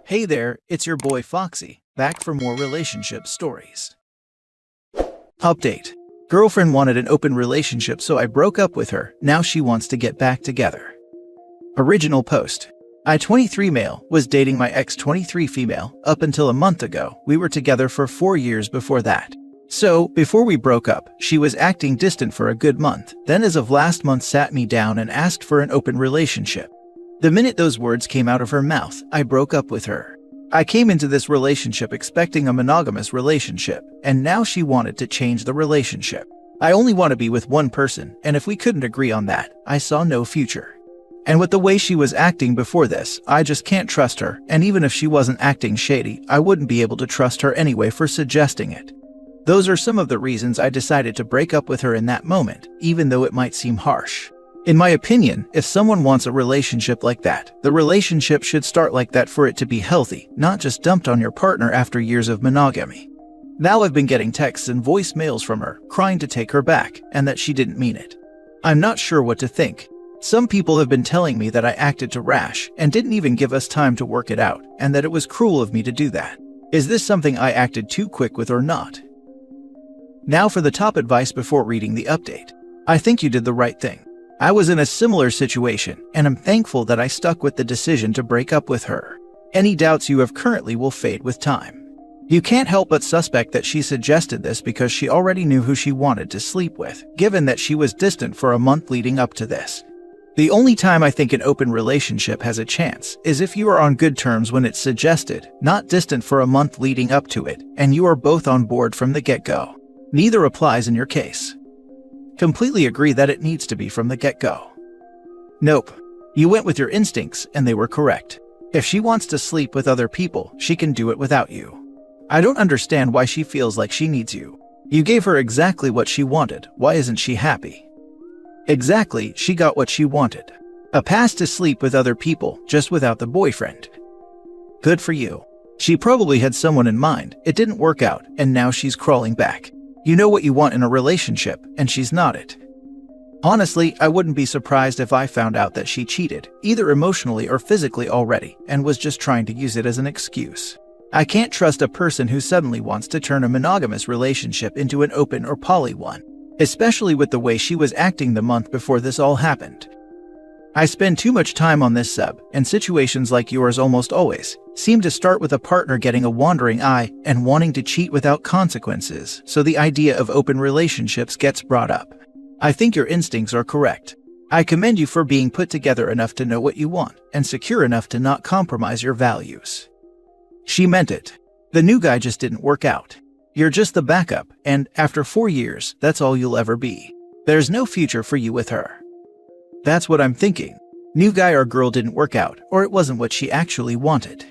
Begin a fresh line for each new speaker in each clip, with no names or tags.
Hey there, it's your boy Foxy, back for more relationship stories. Update. Girlfriend wanted an open relationship, so I broke up with her. Now she wants to get back together. Original post. I, 23 male, was dating my ex, 23 female. Up until a month ago, we were together for 4 years before that. So, before we broke up, she was acting distant for a good month. Then as of last month sat me down and asked for an open relationship. The minute those words came out of her mouth, I broke up with her. I came into this relationship expecting a monogamous relationship, and now she wanted to change the relationship. I only want to be with one person, and if we couldn't agree on that, I saw no future. And with the way she was acting before this, I just can't trust her, and even if she wasn't acting shady, I wouldn't be able to trust her anyway for suggesting it. Those are some of the reasons I decided to break up with her in that moment, even though it might seem harsh. In my opinion, if someone wants a relationship like that, the relationship should start like that for it to be healthy, not just dumped on your partner after years of monogamy. Now I've been getting texts and voicemails from her, crying to take her back, and that she didn't mean it. I'm not sure what to think. Some people have been telling me that I acted too rash, and didn't even give us time to work it out, and that it was cruel of me to do that. Is this something I acted too quick with or not? Now for the top advice before reading the update. I think you did the right thing. I was in a similar situation, and I'm thankful that I stuck with the decision to break up with her. Any doubts you have currently will fade with time. You can't help but suspect that she suggested this because she already knew who she wanted to sleep with, given that she was distant for a month leading up to this. The only time I think an open relationship has a chance is if you are on good terms when it's suggested, not distant for a month leading up to it, and you are both on board from the get-go. Neither applies in your case. Completely agree that it needs to be from the get-go. Nope. You went with your instincts and they were correct. If she wants to sleep with other people, she can do it without you. I don't understand why she feels like she needs you. You gave her exactly what she wanted. Why isn't she happy? Exactly, she got what she wanted. A pass to sleep with other people, just without the boyfriend. Good for you. She probably had someone in mind, it didn't work out, and now she's crawling back. You know what you want in a relationship, and she's not it. Honestly, I wouldn't be surprised if I found out that she cheated, either emotionally or physically already, and was just trying to use it as an excuse. I can't trust a person who suddenly wants to turn a monogamous relationship into an open or poly one, especially with the way she was acting the month before this all happened. I spend too much time on this sub, and situations like yours almost always seem to start with a partner getting a wandering eye and wanting to cheat without consequences, so the idea of open relationships gets brought up. I think your instincts are correct. I commend you for being put together enough to know what you want, and secure enough to not compromise your values. She meant it. The new guy just didn't work out. You're just the backup, and after 4 years, that's all you'll ever be. There's no future for you with her. That's what I'm thinking. New guy or girl didn't work out, or it wasn't what she actually wanted.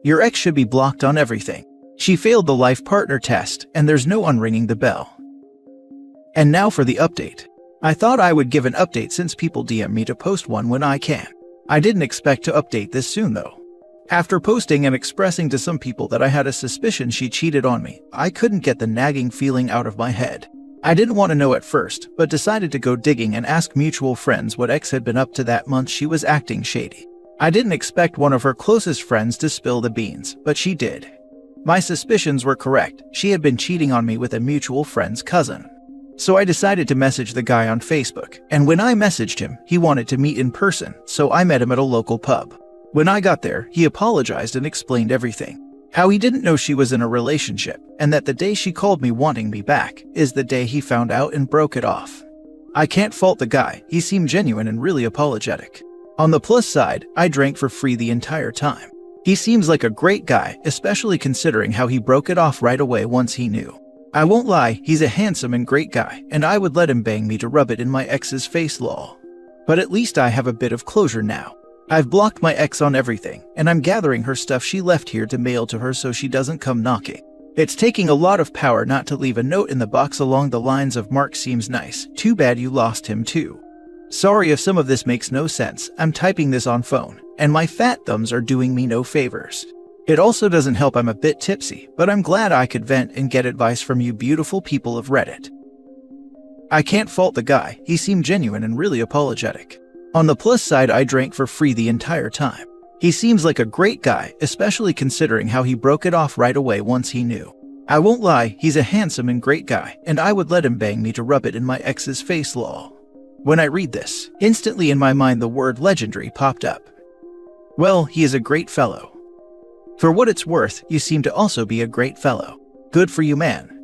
Your ex should be blocked on everything. She failed the life partner test, and there's no unringing the bell. And now for the update. I thought I would give an update since people DM me to post one when I can. I didn't expect to update this soon though. After posting and expressing to some people that I had a suspicion she cheated on me, I couldn't get the nagging feeling out of my head. I didn't want to know at first, but decided to go digging and ask mutual friends what ex had been up to that month she was acting shady. I didn't expect one of her closest friends to spill the beans, but she did. My suspicions were correct. She had been cheating on me with a mutual friend's cousin. So I decided to message the guy on Facebook, and when I messaged him, he wanted to meet in person, so I met him at a local pub. When I got there, he apologized and explained everything. How he didn't know she was in a relationship, and that the day she called me wanting me back is the day he found out and broke it off. I can't fault the guy, he seemed genuine and really apologetic. On the plus side, I drank for free the entire time. He seems like a great guy, especially considering how he broke it off right away once he knew. I won't lie, he's a handsome and great guy, and I would let him bang me to rub it in my ex's face lol. But at least I have a bit of closure now. I've blocked my ex on everything, and I'm gathering her stuff she left here to mail to her so she doesn't come knocking. It's taking a lot of power not to leave a note in the box along the lines of "Mark seems nice, too bad you lost him too." Sorry if some of this makes no sense, I'm typing this on phone, and my fat thumbs are doing me no favors. It also doesn't help I'm a bit tipsy, but I'm glad I could vent and get advice from you beautiful people of Reddit. I can't fault the guy, he seemed genuine and really apologetic. On the plus side, I drank for free the entire time. He seems like a great guy, especially considering how he broke it off right away once he knew. I won't lie, he's a handsome and great guy, and I would let him bang me to rub it in my ex's face lol. When I read this, instantly in my mind the word legendary popped up. Well, he is a great fellow. For what it's worth, you seem to also be a great fellow. Good for you, man.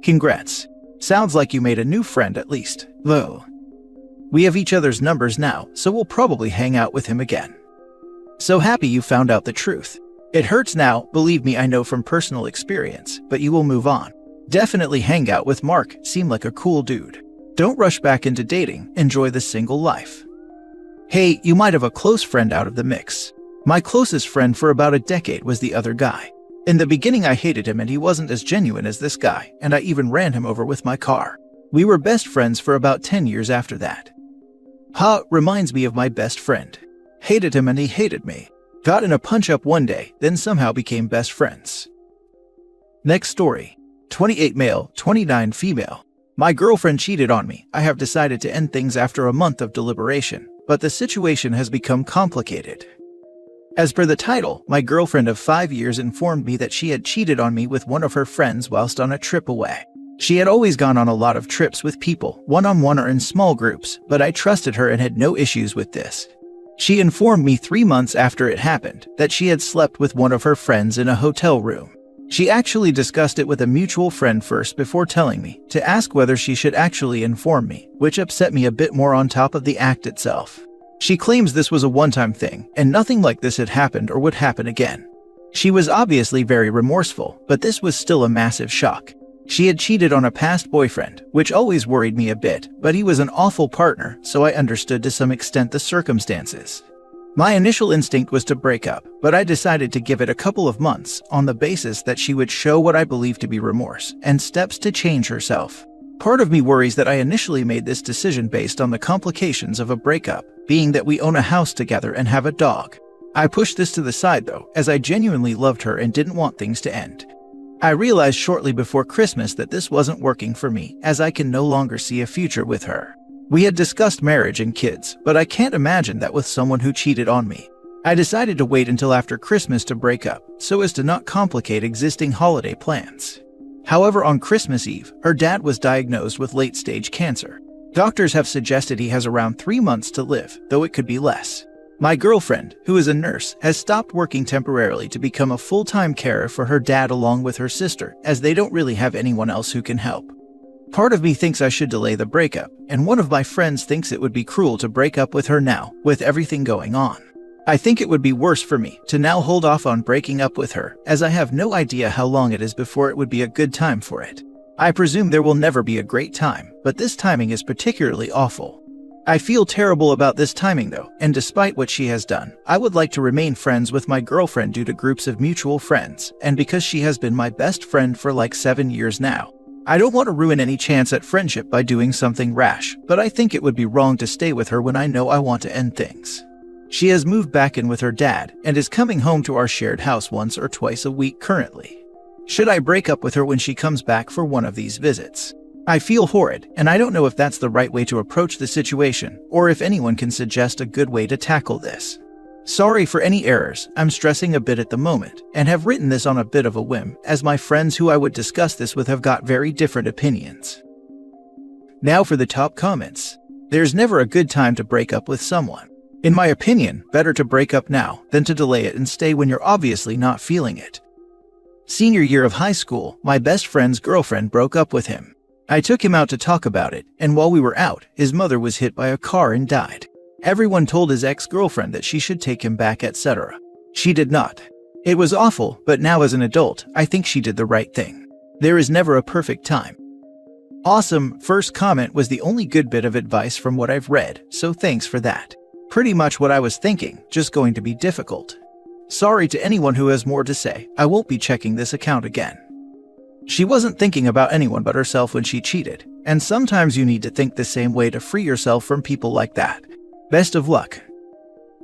Congrats. Sounds like you made a new friend at least, though. We have each other's numbers now, so we'll probably hang out with him again. So happy you found out the truth. It hurts now, believe me, I know from personal experience, but you will move on. Definitely hang out with Mark, seemed like a cool dude. Don't rush back into dating, enjoy the single life. Hey, you might have a close friend out of the mix. My closest friend for about a decade was the other guy. In the beginning I hated him and he wasn't as genuine as this guy, and I even ran him over with my car. We were best friends for about 10 years after that. Reminds me of my best friend. Hated him and he hated me. Got in a punch-up one day, then somehow became best friends. Next story. 28 male, 29 female. My girlfriend cheated on me. I have decided to end things after a month of deliberation, but the situation has become complicated. As per the title, my girlfriend of 5 years informed me that she had cheated on me with one of her friends whilst on a trip away. She had always gone on a lot of trips with people, one-on-one or in small groups, but I trusted her and had no issues with this. She informed me 3 months after it happened that she had slept with one of her friends in a hotel room. She actually discussed it with a mutual friend first before telling me to ask whether she should actually inform me, which upset me a bit more on top of the act itself. She claims this was a one-time thing, and nothing like this had happened or would happen again. She was obviously very remorseful, but this was still a massive shock. She had cheated on a past boyfriend, which always worried me a bit, but he was an awful partner, so I understood to some extent the circumstances. My initial instinct was to break up, but I decided to give it a couple of months on the basis that she would show what I believe to be remorse and steps to change herself. Part of me worries that I initially made this decision based on the complications of a breakup, being that we own a house together and have a dog. I pushed this to the side though, as I genuinely loved her and didn't want things to end. I realized shortly before Christmas that this wasn't working for me, as I can no longer see a future with her. We had discussed marriage and kids, but I can't imagine that with someone who cheated on me. I decided to wait until after Christmas to break up, so as to not complicate existing holiday plans. However, on Christmas Eve, her dad was diagnosed with late-stage cancer. Doctors have suggested he has around 3 months to live, though it could be less. My girlfriend, who is a nurse, has stopped working temporarily to become a full-time carer for her dad along with her sister, as they don't really have anyone else who can help. Part of me thinks I should delay the breakup, and one of my friends thinks it would be cruel to break up with her now, with everything going on. I think it would be worse for me to now hold off on breaking up with her, as I have no idea how long it is before it would be a good time for it. I presume there will never be a great time, but this timing is particularly awful. I feel terrible about this timing though, and despite what she has done, I would like to remain friends with my girlfriend due to groups of mutual friends, and because she has been my best friend for like 7 years now. I don't want to ruin any chance at friendship by doing something rash, but I think it would be wrong to stay with her when I know I want to end things. She has moved back in with her dad, and is coming home to our shared house once or twice a week currently. Should I break up with her when she comes back for one of these visits? I feel horrid, and I don't know if that's the right way to approach the situation, or if anyone can suggest a good way to tackle this. Sorry for any errors, I'm stressing a bit at the moment, and have written this on a bit of a whim, as my friends who I would discuss this with have got very different opinions. Now for the top comments. There's never a good time to break up with someone. In my opinion, better to break up now than to delay it and stay when you're obviously not feeling it. Senior year of high school, my best friend's girlfriend broke up with him. I took him out to talk about it, and while we were out, his mother was hit by a car and died. Everyone told his ex-girlfriend that she should take him back, etc. She did not. It was awful, but now as an adult, I think she did the right thing. There is never a perfect time. Awesome, first comment was the only good bit of advice from what I've read, so thanks for that. Pretty much what I was thinking, just going to be difficult. Sorry to anyone who has more to say, I won't be checking this account again. She wasn't thinking about anyone but herself when she cheated, and sometimes you need to think the same way to free yourself from people like that. Best of luck.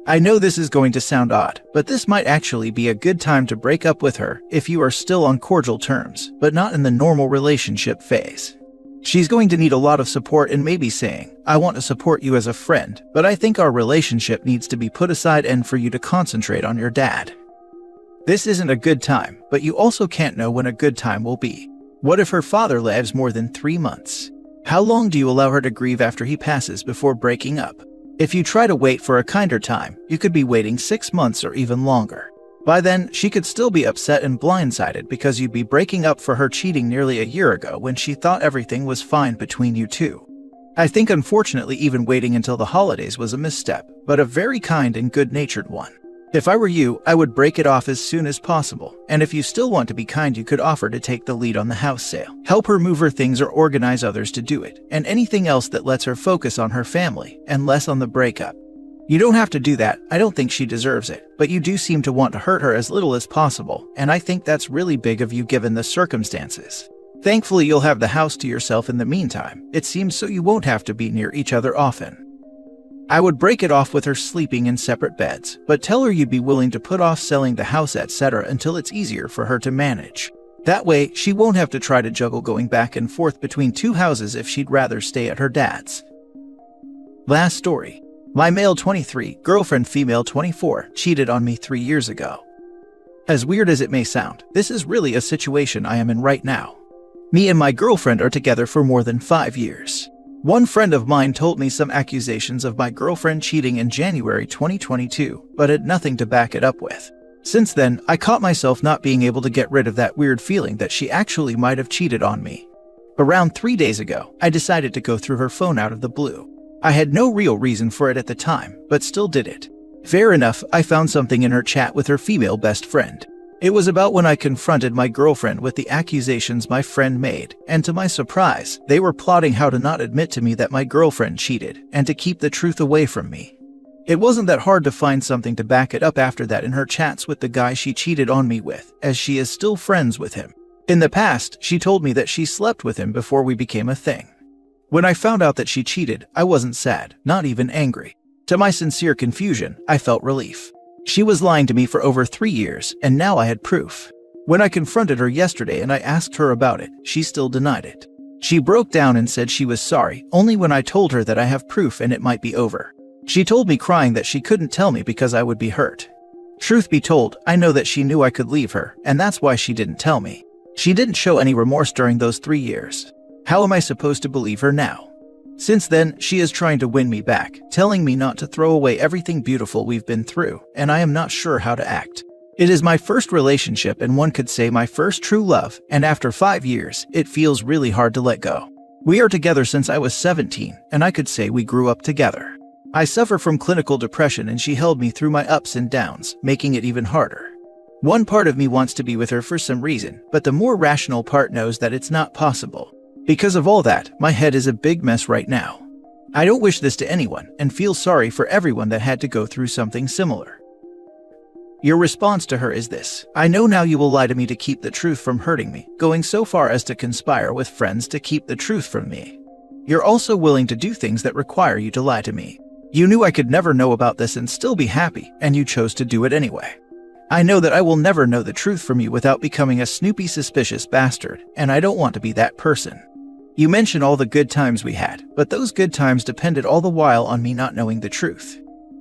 I know this is going to sound odd, but this might actually be a good time to break up with her if you are still on cordial terms, but not in the normal relationship phase. She's going to need a lot of support and maybe saying, "I want to support you as a friend, but I think our relationship needs to be put aside and for you to concentrate on your dad." This isn't a good time, but you also can't know when a good time will be. What if her father lives more than 3 months? How long do you allow her to grieve after he passes before breaking up? If you try to wait for a kinder time, you could be waiting 6 months or even longer. By then, she could still be upset and blindsided because you'd be breaking up for her cheating nearly a year ago when she thought everything was fine between you two. I think unfortunately even waiting until the holidays was a misstep, but a very kind and good-natured one. If I were you, I would break it off as soon as possible, and if you still want to be kind, you could offer to take the lead on the house sale, help her move her things or organize others to do it, and anything else that lets her focus on her family and less on the breakup. You don't have to do that. I don't think she deserves it, but you do seem to want to hurt her as little as possible, and I think that's really big of you given the circumstances. Thankfully, you'll have the house to yourself in the meantime, it seems, so you won't have to be near each other often. I would break it off with her sleeping in separate beds, but tell her you'd be willing to put off selling the house, etc. until it's easier for her to manage. That way, she won't have to try to juggle going back and forth between 2 houses if she'd rather stay at her dad's. Last story. My male 23, girlfriend female 24, cheated on me 3 years ago. As weird as it may sound, this is really a situation I am in right now. Me and my girlfriend are together for more than 5 years. One friend of mine told me some accusations of my girlfriend cheating in January 2022, but had nothing to back it up with. Since then, I caught myself not being able to get rid of that weird feeling that she actually might have cheated on me. Around 3 days ago, I decided to go through her phone out of the blue. I had no real reason for it at the time, but still did it. Fair enough, I found something in her chat with her female best friend. It was about when I confronted my girlfriend with the accusations my friend made, and to my surprise, they were plotting how to not admit to me that my girlfriend cheated, and to keep the truth away from me. It wasn't that hard to find something to back it up after that in her chats with the guy she cheated on me with, as she is still friends with him. In the past, she told me that she slept with him before we became a thing. When I found out that she cheated, I wasn't sad, not even angry. To my sincere confusion, I felt relief. She was lying to me for over 3 years, and now I had proof. When I confronted her yesterday and I asked her about it, she still denied it. She broke down and said she was sorry, only when I told her that I have proof and it might be over. She told me crying that she couldn't tell me because I would be hurt. Truth be told, I know that she knew I could leave her, and that's why she didn't tell me. She didn't show any remorse during those 3 years. How am I supposed to believe her now? Since then, she is trying to win me back, telling me not to throw away everything beautiful we've been through, and I am not sure how to act. It is my first relationship and one could say my first true love, and after 5 years, it feels really hard to let go. We are together since I was 17, and I could say we grew up together. I suffer from clinical depression and she held me through my ups and downs, making it even harder. One part of me wants to be with her for some reason, but the more rational part knows that it's not possible. Because of all that, my head is a big mess right now. I don't wish this to anyone and feel sorry for everyone that had to go through something similar. Your response to her is this: I know now you will lie to me to keep the truth from hurting me, going so far as to conspire with friends to keep the truth from me. You're also willing to do things that require you to lie to me. You knew I could never know about this and still be happy, and you chose to do it anyway. I know that I will never know the truth from you without becoming a snoopy, suspicious bastard, and I don't want to be that person. You mention all the good times we had, but those good times depended all the while on me not knowing the truth.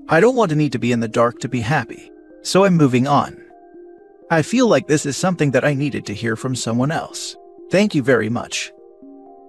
I don't want to need to be in the dark to be happy, so I'm moving on. I feel like this is something that I needed to hear from someone else. Thank you very much.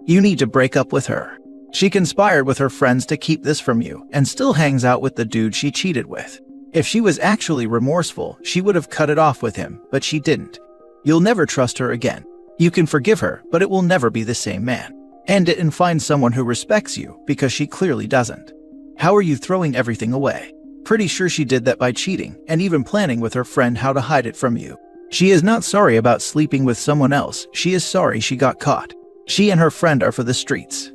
You need to break up with her. She conspired with her friends to keep this from you and still hangs out with the dude she cheated with. If she was actually remorseful, she would have cut it off with him, but she didn't. You'll never trust her again. You can forgive her, but it will never be the same man. End it and find someone who respects you, because she clearly doesn't. How are you throwing everything away? Pretty sure she did that by cheating, and even planning with her friend how to hide it from you. She is not sorry about sleeping with someone else, she is sorry she got caught. She and her friend are for the streets.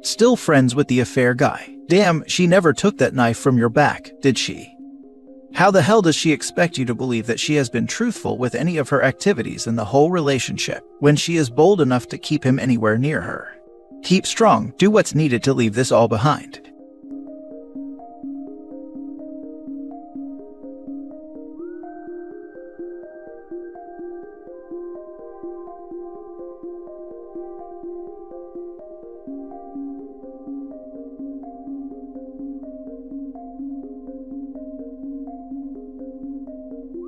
Still friends with the affair guy. Damn, she never took that knife from your back, did she? How the hell does she expect you to believe that she has been truthful with any of her activities in the whole relationship, when she is bold enough to keep him anywhere near her? Keep strong, do what's needed to leave this all behind.